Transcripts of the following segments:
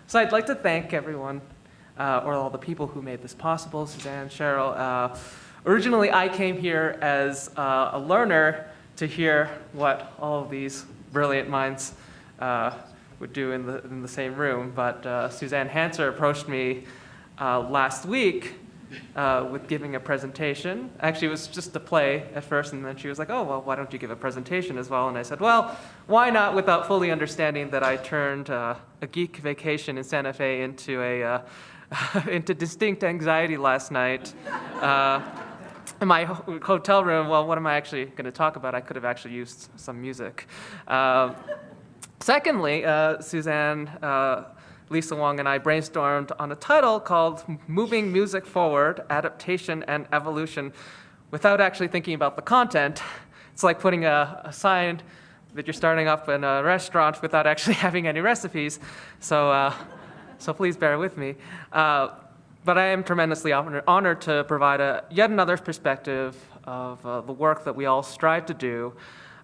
So I'd like to thank everyone, or all the people who made this possible, Suzanne, Cheryl. Originally, I came here as a learner to hear what all of these brilliant minds would do in the same room, but Suzanne Hanser approached me last week with giving a presentation. Actually, it was just a play at first, and then she was like, oh, well, why don't you give a presentation as well? And I said, well, why not, without fully understanding that I turned a geek vacation in Santa Fe into into distinct anxiety last night. In my hotel room, well, what am I actually going to talk about? I could have actually used some music. Secondly, Suzanne, Lisa Wong, and I brainstormed on a title called Moving Music Forward, Adaptation and Evolution, without actually thinking about the content. It's like putting a sign that you're starting up in a restaurant without actually having any recipes. So please bear with me. But I am tremendously honored to provide yet another perspective of the work that we all strive to do,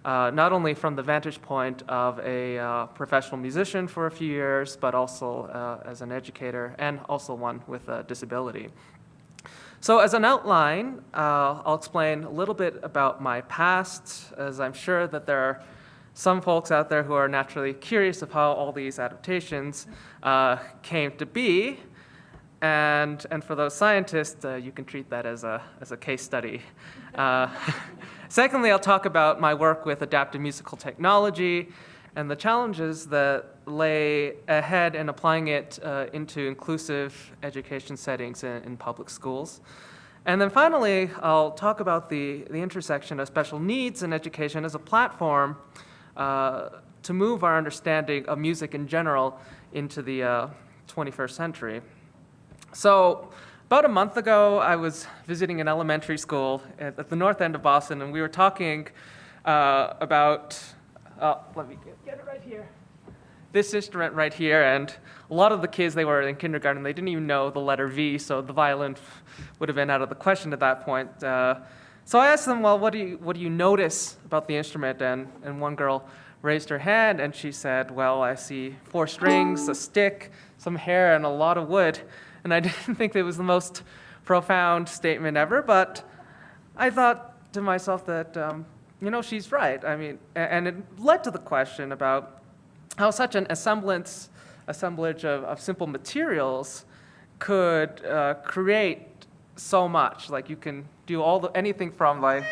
not only from the vantage point of a professional musician for a few years, but also as an educator and also one with a disability. So as an outline, I'll explain a little bit about my past, as I'm sure that there are some folks out there who are naturally curious of how all these adaptations came to be. And for those scientists, you can treat that as a case study. Secondly, I'll talk about my work with adaptive musical technology and the challenges that lay ahead in applying it into inclusive education settings in public schools. And then finally, I'll talk about the intersection of special needs and education as a platform to move our understanding of music in general into the 21st century. So about a month ago, I was visiting an elementary school at the north end of Boston, and we were talking about, let me get it right here, this instrument right here. And a lot of the kids, they were in kindergarten, they didn't even know the letter V, so the violin would have been out of the question at that point. So I asked them, well, what do you notice about the instrument? And one girl raised her hand, and she said, well, I see 4 strings, a stick, some hair, and a lot of wood. And I didn't think it was the most profound statement ever, but I thought to myself that, she's right. I mean, and it led to the question about how such an assemblage of simple materials could create so much. Like you can do anything from like,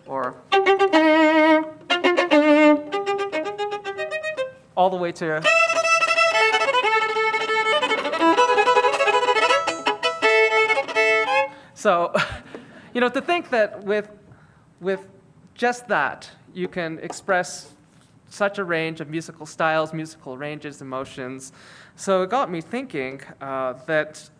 or all the way to so, to think that with just that, you can express such a range of musical styles, musical ranges, emotions. So it got me thinking that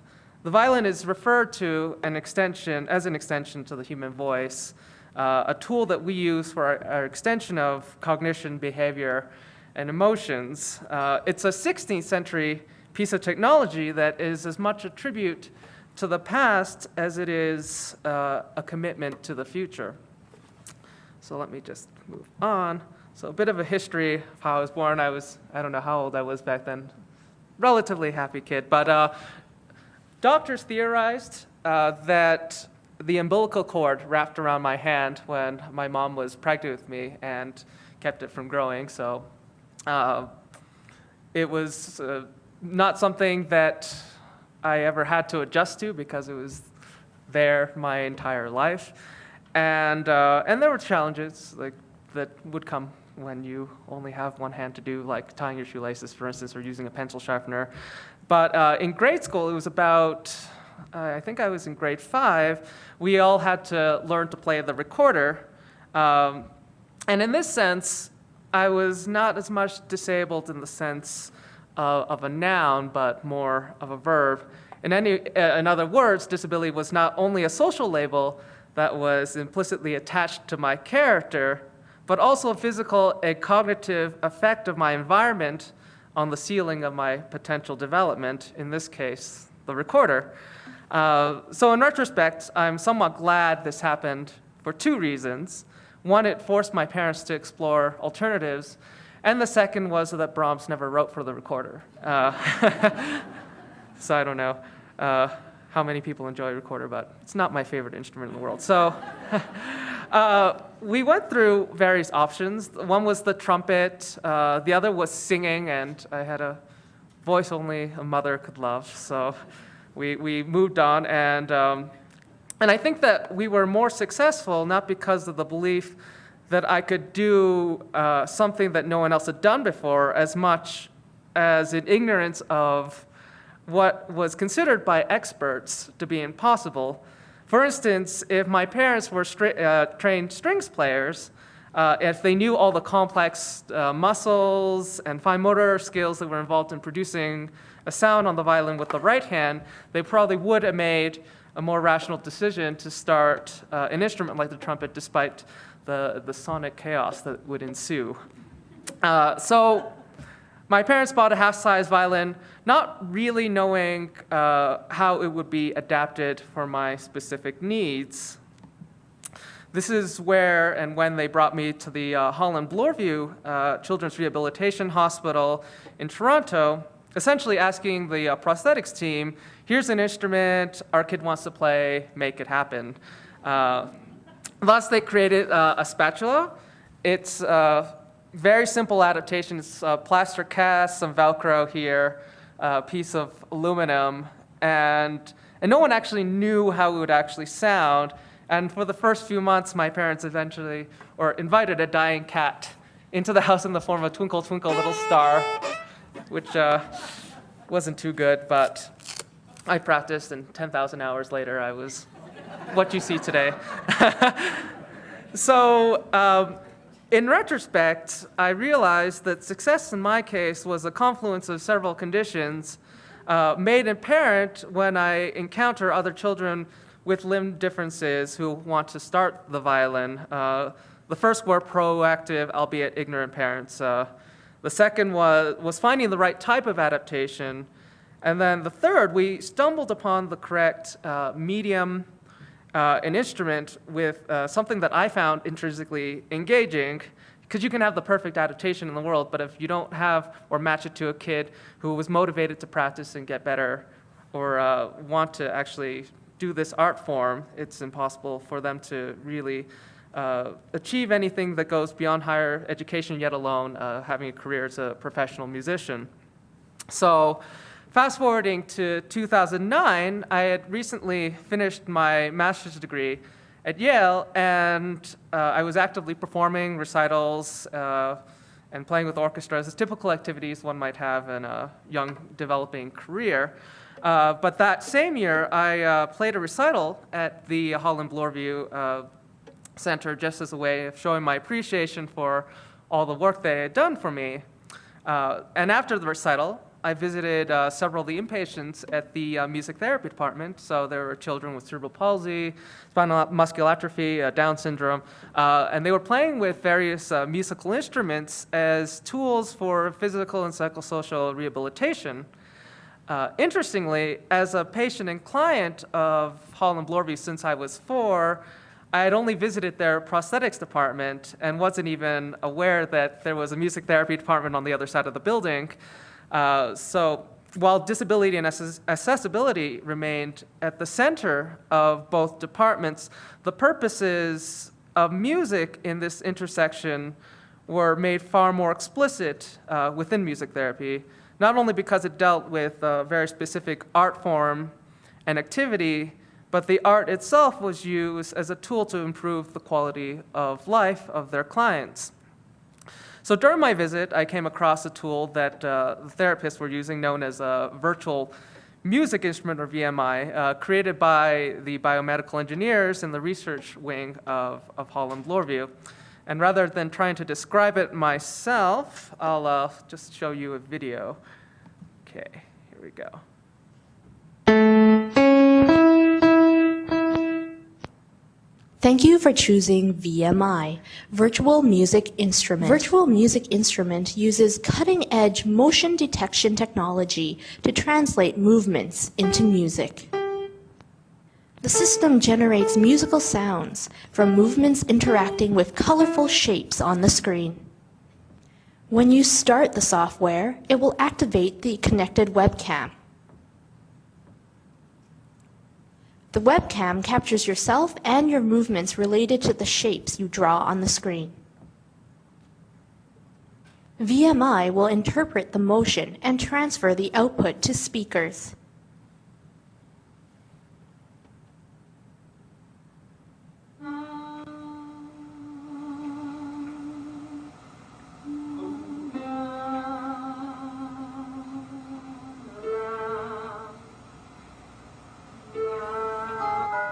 the violin is referred to as an extension to the human voice, a tool that we use for our extension of cognition, behavior, and emotions. It's a 16th century piece of technology that is as much a tribute to the past as it is a commitment to the future. So let me just move on. So a bit of a history of how I was born. I don't know how old I was back then, relatively happy kid. But doctors theorized that the umbilical cord wrapped around my hand when my mom was pregnant with me and kept it from growing. So it was not something that I ever had to adjust to because it was there my entire life. And there were challenges that would come when you only have one hand to do, like tying your shoelaces, for instance, or using a pencil sharpener. But in grade school, it was about, I think I was in grade 5, we all had to learn to play the recorder. And in this sense, I was not as much disabled in the sense of a noun, but more of a verb. In other words, disability was not only a social label that was implicitly attached to my character, but also a cognitive effect of my environment on the ceiling of my potential development, in this case, the recorder. So in retrospect, I'm somewhat glad this happened for 2 reasons. One, it forced my parents to explore alternatives, And the second was that Brahms never wrote for the recorder. So I don't know how many people enjoy a recorder, but it's not my favorite instrument in the world. So we went through various options. One was the trumpet, the other was singing, and I had a voice only a mother could love. So we moved on, and I think that we were more successful not because of the belief that I could do something that no one else had done before, as much as in ignorance of what was considered by experts to be impossible. For instance, if my parents were trained strings players, if they knew all the complex muscles and fine motor skills that were involved in producing a sound on the violin with the right hand, they probably would have made a more rational decision to start an instrument like the trumpet, despite the sonic chaos that would ensue. So my parents bought a half-size violin, not really knowing how it would be adapted for my specific needs. This is where and when they brought me to the Holland Bloorview Children's Rehabilitation Hospital in Toronto, essentially asking the prosthetics team, here's an instrument, our kid wants to play, make it happen. Thus, they created a spatula. It's a very simple adaptation. It's plaster cast, some Velcro here, a piece of aluminum, and no one actually knew how it would actually sound. And for the first few months, my parents invited a dying cat into the house in the form of Twinkle, Twinkle, Little Star, which wasn't too good, but I practiced, and 10,000 hours later, I was what you see today. So in retrospect, I realized that success in my case was a confluence of several conditions made apparent when I encounter other children with limb differences who want to start the violin. The first were proactive, albeit ignorant parents. The second was finding the right type of adaptation. And then the third, we stumbled upon the correct medium an instrument with something that I found intrinsically engaging, because you can have the perfect adaptation in the world, but if you don't have or match it to a kid who was motivated to practice and get better, or want to actually do this art form, it's impossible for them to really achieve anything that goes beyond higher education, yet alone having a career as a professional musician. So fast forwarding to 2009, I had recently finished my master's degree at Yale, and I was actively performing recitals and playing with orchestras as typical activities one might have in a young developing career. But that same year, I played a recital at the Holland Bloorview Center just as a way of showing my appreciation for all the work they had done for me. And after the recital, I visited several of the inpatients at the music therapy department. So there were children with cerebral palsy, spinal muscular atrophy, Down syndrome, and they were playing with various musical instruments as tools for physical and psychosocial rehabilitation. Interestingly, as a patient and client of Holland Bloorview since I was 4, I had only visited their prosthetics department and wasn't even aware that there was a music therapy department on the other side of the building. So while disability and accessibility remained at the center of both departments, the purposes of music in this intersection were made far more explicit within music therapy, not only because it dealt with a very specific art form and activity, but the art itself was used as a tool to improve the quality of life of their clients. So during my visit, I came across a tool that the therapists were using known as a virtual music instrument, or VMI, created by the biomedical engineers in the research wing of Holland Bloorview. And rather than trying to describe it myself, I'll just show you a video. Okay, here we go. Thank you for choosing VMI, Virtual Music Instrument. Virtual Music Instrument uses cutting-edge motion detection technology to translate movements into music. The system generates musical sounds from movements interacting with colorful shapes on the screen. When you start the software, it will activate the connected webcam. The webcam captures yourself and your movements related to the shapes you draw on the screen. VMI will interpret the motion and transfer the output to speakers.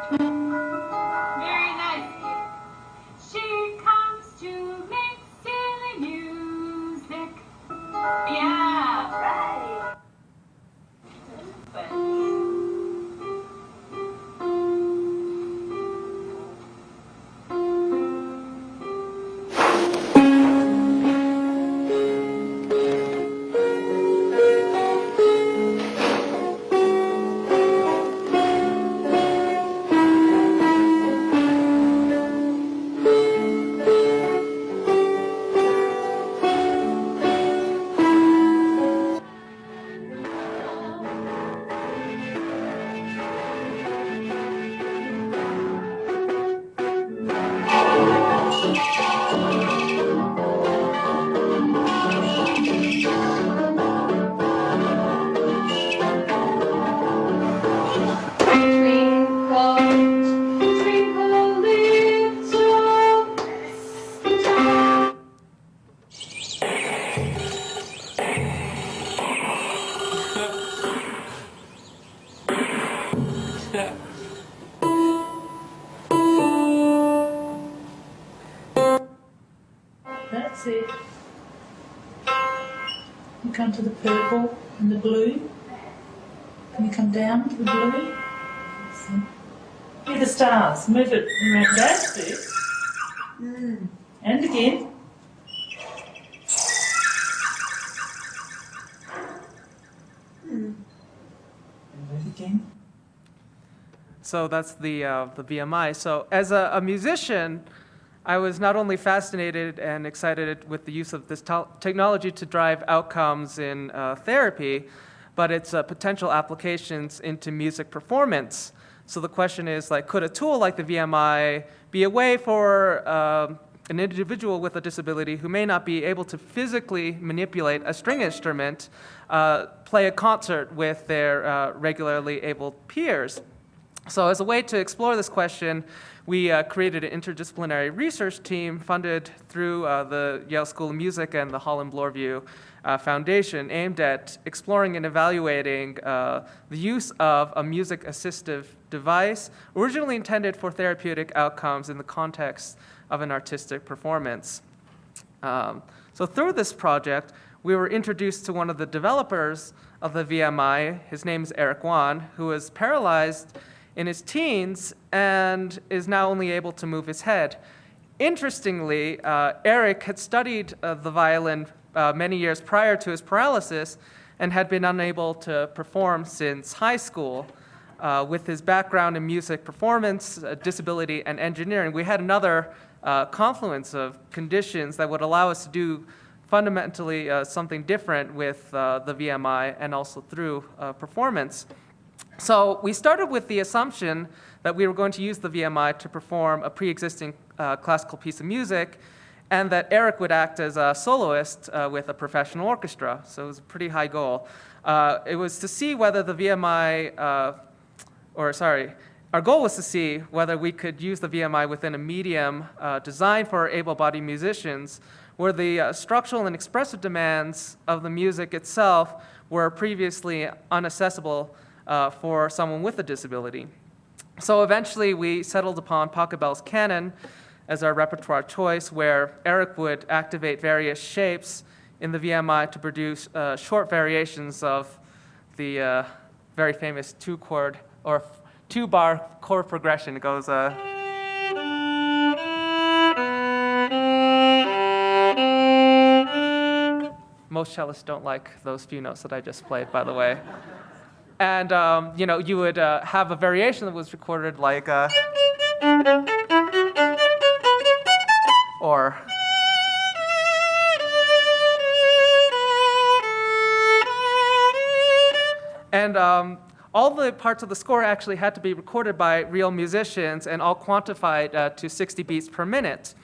Very nice. She comes to make silly music. Yeah, right. Twinkle, twinkle, little star. That's it. You come to the purple and the blue. And you come down to the blue. Hear the stars. Move it around. That's it. And again. And move again. So that's the VMI. So as a musician, I was not only fascinated and excited with the use of this technology to drive outcomes in therapy, but its potential applications into music performance. So the question is, like, could a tool like the VMI be a way for an individual with a disability who may not be able to physically manipulate a string instrument play a concert with their regularly able peers? So as a way to explore this question, we created an interdisciplinary research team funded through the Yale School of Music and the Holland Bloorview Foundation, aimed at exploring and evaluating the use of a music assistive device originally intended for therapeutic outcomes in the context of an artistic performance. So through this project, we were introduced to one of the developers of the VMI. His name is Eric Wan, who was paralyzed in his teens and is now only able to move his head. Interestingly, Eric had studied the violin many years prior to his paralysis and had been unable to perform since high school. With his background in music performance, disability, and engineering, we had another confluence of conditions that would allow us to do fundamentally something different with the VMI and also through performance. So we started with the assumption that we were going to use the VMI to perform a pre-existing classical piece of music, and that Eric would act as a soloist with a professional orchestra. So it was a pretty high goal. It was to see whether the VMI, our goal was to see whether we could use the VMI within a medium designed for able-bodied musicians, where the structural and expressive demands of the music itself were previously inaccessible for someone with a disability. So eventually we settled upon Pachelbel's canon as our repertoire choice, where Eric would activate various shapes in the VMI to produce short variations of the very famous two-chord or two-bar chord progression. It goes. Most cellists don't like those few notes that I just played, by the way. And you would have a variation that was recorded like, or And all the parts of the score actually had to be recorded by real musicians and all quantified to 60 beats per minute.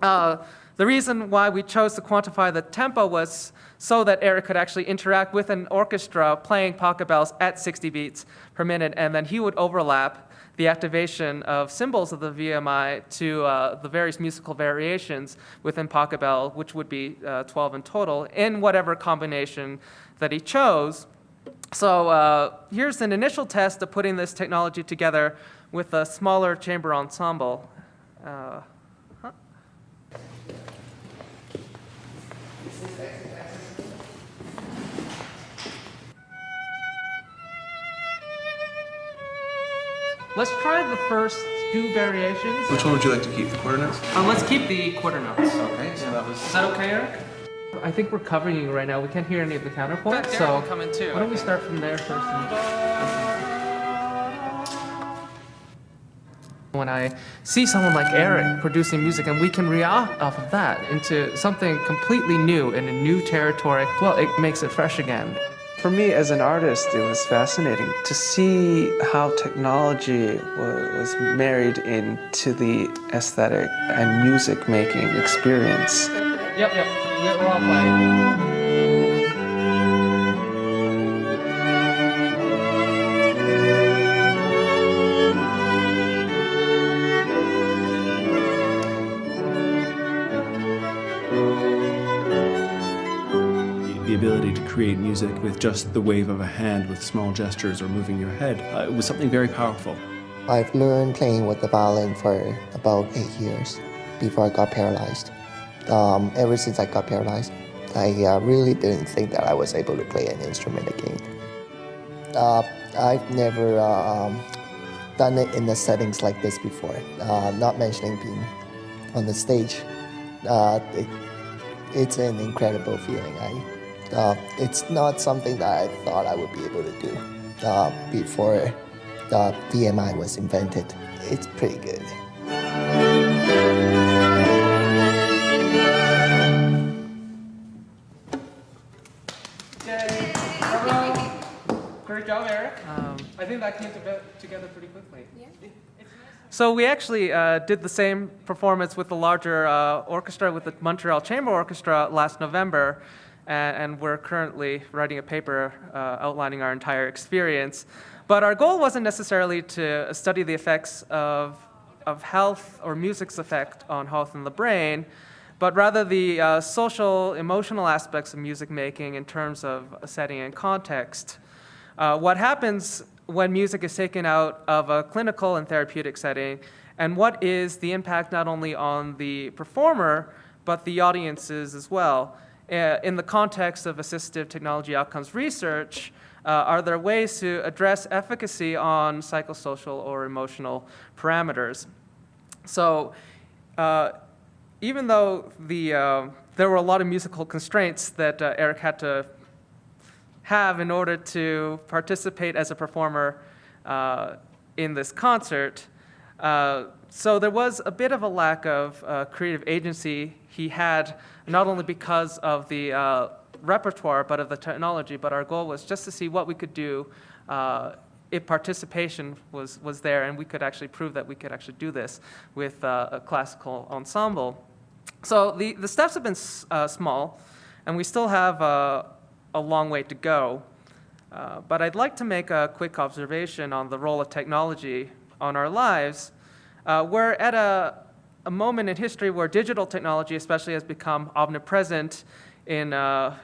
The reason why we chose to quantify the tempo was so that Eric could actually interact with an orchestra playing pocket bells at 60 beats per minute, and then he would overlap the activation of symbols of the VMI to the various musical variations within pocket bell, which would be 12 in total, in whatever combination that he chose. So here's an initial test of putting this technology together with a smaller chamber ensemble. Let's try the first two variations. Which one would you like to keep? The quarter notes? Let's keep the quarter notes. Okay, so that was... Is that okay, Eric? I think we're covering you right now. We can't hear any of the counterpoints, Derek so will come in too. why don't we start from there first? When I see someone like Eric producing music and we can react off of that into something completely new in a new territory, well, it makes it fresh again. For me as an artist, it was fascinating to see how technology was married into the aesthetic and music making experience. Yep, we're all playing. The ability to create music with just the wave of a hand with small gestures or moving your head, it was something very powerful. I've learned playing with the violin for about 8 years before I got paralyzed. Ever since I got paralyzed, I really didn't think that I was able to play an instrument again. I've never done it in the settings like this before, not mentioning being on the stage. It's an incredible feeling. It's not something that I thought I would be able to do before VMI was invented. It's pretty good. Great job, Eric. I think that came together pretty quickly. Yeah. So we actually did the same performance with the larger orchestra, with the Montreal Chamber Orchestra last November, and we're currently writing a paper outlining our entire experience. But our goal wasn't necessarily to study the effects of health or music's effect on health in the brain, but rather the social, emotional aspects of music making in terms of setting and context. What happens when music is taken out of a clinical and therapeutic setting, and what is the impact not only on the performer, but the audiences as well. In the context of assistive technology outcomes research, are there ways to address efficacy on psychosocial or emotional parameters? So even though there were a lot of musical constraints that Eric had to have in order to participate as a performer in this concert, so there was a bit of a lack of creative agency he had, not only because of the repertoire, but of the technology. But our goal was just to see what we could do if participation was there, and we could actually prove that we could actually do this with a classical ensemble. So the steps have been small, and we still have a long way to go. But I'd like to make a quick observation on the role of technology on our lives. We're at a moment in history where digital technology especially has become omnipresent in the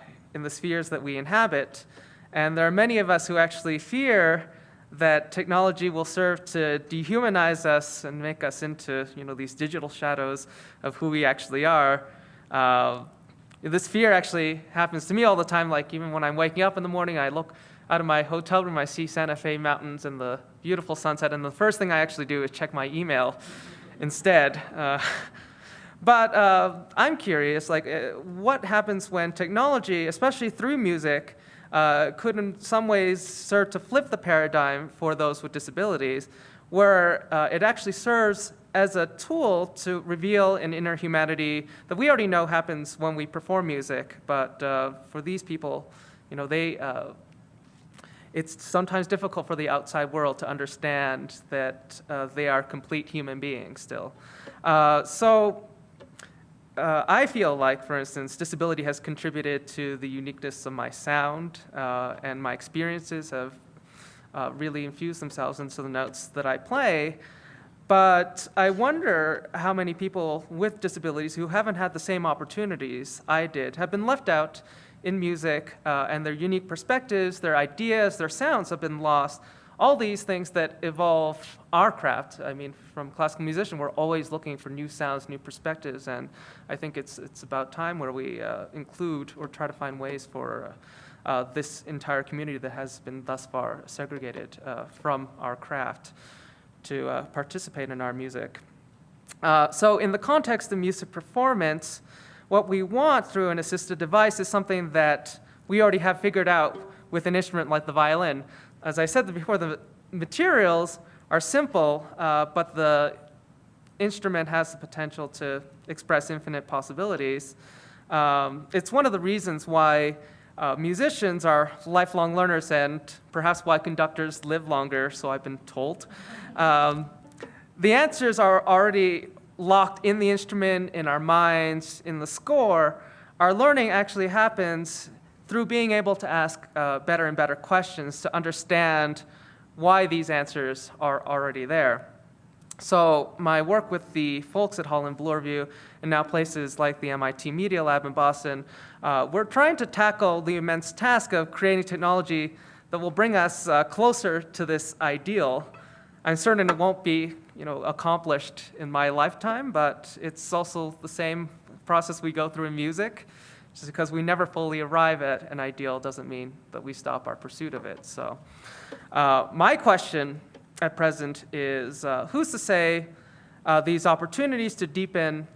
spheres that we inhabit. And there are many of us who actually fear that technology will serve to dehumanize us and make us into these digital shadows of who we actually are. This fear actually happens to me all the time, like even when I'm waking up in the morning, I look out of my hotel room, I see Santa Fe mountains and the beautiful sunset, and the first thing I actually do is check my email instead. But I'm curious, what happens when technology, especially through music, could in some ways serve to flip the paradigm for those with disabilities, where it actually serves as a tool to reveal an inner humanity that we already know happens when we perform music, but for these people, it's sometimes difficult for the outside world to understand that they are complete human beings still. I feel like, for instance, disability has contributed to the uniqueness of my sound, and my experiences have really infused themselves into the notes that I play. But I wonder how many people with disabilities who haven't had the same opportunities I did have been left out in music, and their unique perspectives, their ideas, their sounds have been lost. All these things that evolve our craft. I mean, from classical musician, we're always looking for new sounds, new perspectives, and I think it's about time where we include or try to find ways for this entire community that has been thus far segregated from our craft to participate in our music. So in the context of music performance, what we want through an assisted device is something that we already have figured out with an instrument like the violin. As I said before, the materials are simple, but the instrument has the potential to express infinite possibilities. It's one of the reasons why musicians are lifelong learners, and perhaps why conductors live longer, so I've been told. The answers are already locked in the instrument, in our minds, in the score. Our learning actually happens through being able to ask better and better questions to understand why these answers are already there. So my work with the folks at Holland Bloorview and now places like the MIT Media Lab in Boston, we're trying to tackle the immense task of creating technology that will bring us closer to this ideal. I'm certain it won't be, accomplished in my lifetime, but it's also the same process we go through in music. Just because we never fully arrive at an ideal doesn't mean that we stop our pursuit of it. So my question at present is, who's to say these opportunities to deepen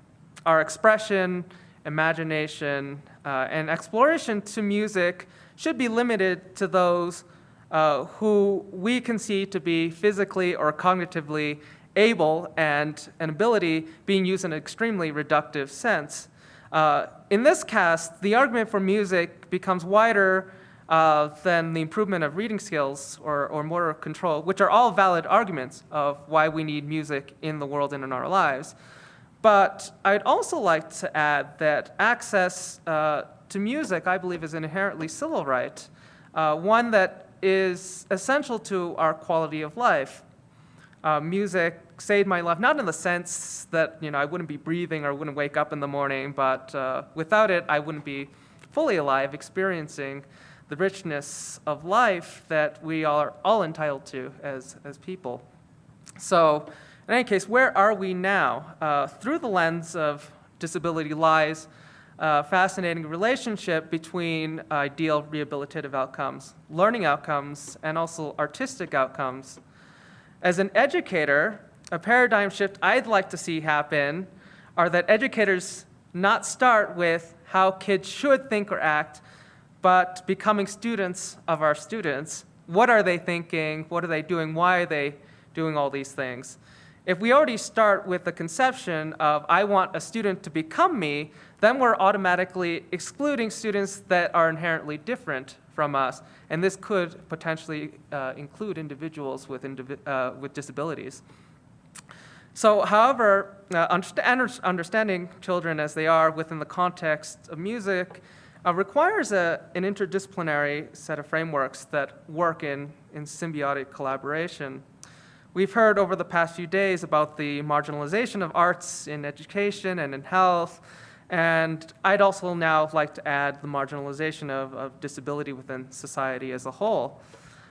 our expression, imagination, and exploration to music should be limited to those who we can see to be physically or cognitively able and an ability being used in an extremely reductive sense. In this cast, the argument for music becomes wider than the improvement of reading skills or motor control, which are all valid arguments of why we need music in the world and in our lives. But I'd also like to add that access to music, I believe, is an inherently civil right, one that is essential to our quality of life. Music saved my life, not in the sense that I wouldn't be breathing or wouldn't wake up in the morning, but without it, I wouldn't be fully alive, experiencing the richness of life that we are all entitled to as people. So, in any case, where are we now? Through the lens of disability lies a fascinating relationship between ideal rehabilitative outcomes, learning outcomes, and also artistic outcomes. As an educator, a paradigm shift I'd like to see happen are that educators not start with how kids should think or act, but becoming students of our students. What are they thinking? What are they doing? Why are they doing all these things? If we already start with the conception of, I want a student to become me, then we're automatically excluding students that are inherently different from us, and this could potentially include individuals with disabilities. So, however, understanding children as they are within the context of music requires an interdisciplinary set of frameworks that work in symbiotic collaboration. We've heard over the past few days about the marginalization of arts in education and in health, and I'd also now like to add the marginalization of disability within society as a whole.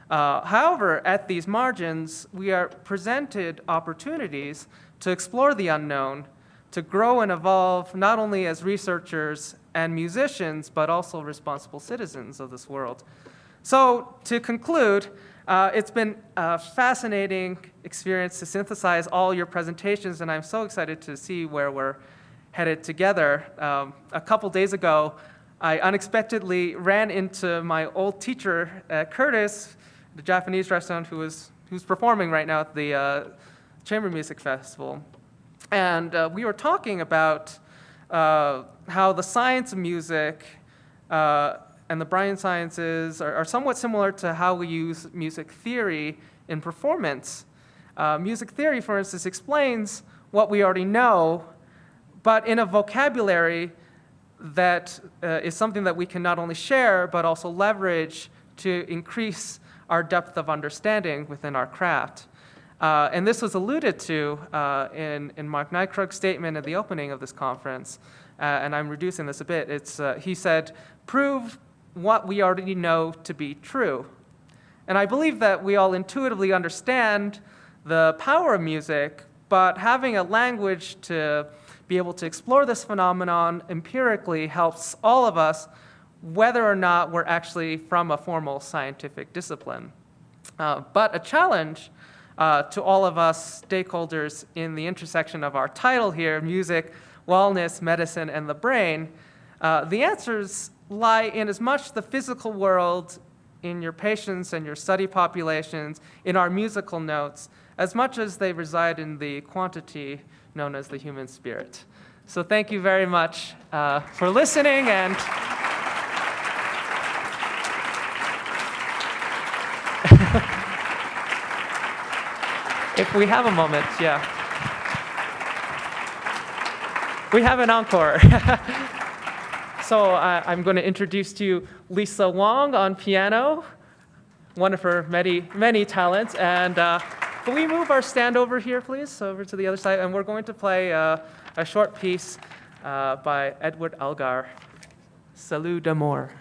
However, at these margins, we are presented opportunities to explore the unknown, to grow and evolve not only as researchers and musicians, but also responsible citizens of this world. So, to conclude, it's been a fascinating experience to synthesize all your presentations, and I'm so excited to see where we're headed together. A couple days ago, I unexpectedly ran into my old teacher, Curtis, the Japanese restaurant who's performing right now at the Chamber Music Festival. And we were talking about how the science of music and the brain sciences are somewhat similar to how we use music theory in performance. Music theory, for instance, explains what we already know, but in a vocabulary that is something that we can not only share, but also leverage to increase our depth of understanding within our craft. And this was alluded to in Mark Nykrug's statement at the opening of this conference, and I'm reducing this a bit. He said, "Prove what we already know to be true." And I believe that we all intuitively understand the power of music, but having a language to be able to explore this phenomenon empirically helps all of us, whether or not we're actually from a formal scientific discipline. But a challenge to all of us stakeholders in the intersection of our title here, music, wellness, medicine, and the brain, the answers lie in as much the physical world, in your patients and your study populations, in our musical notes, as much as they reside in the quantity known as the human spirit. So thank you very much for listening, and if we have a moment, yeah. We have an encore. So I'm going to introduce to you Lisa Wong on piano, one of her many, many talents. And can we move our stand over here, please, over to the other side? And we're going to play a short piece by Edward Elgar, Salut d'amour.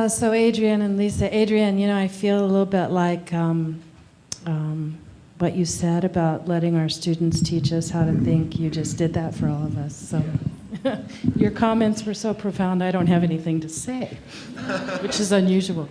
So Adrian and Lisa, Adrian, I feel a little bit like what you said about letting our students teach us how to think. You just did that for all of us. So your comments were so profound, I don't have anything to say, which is unusual.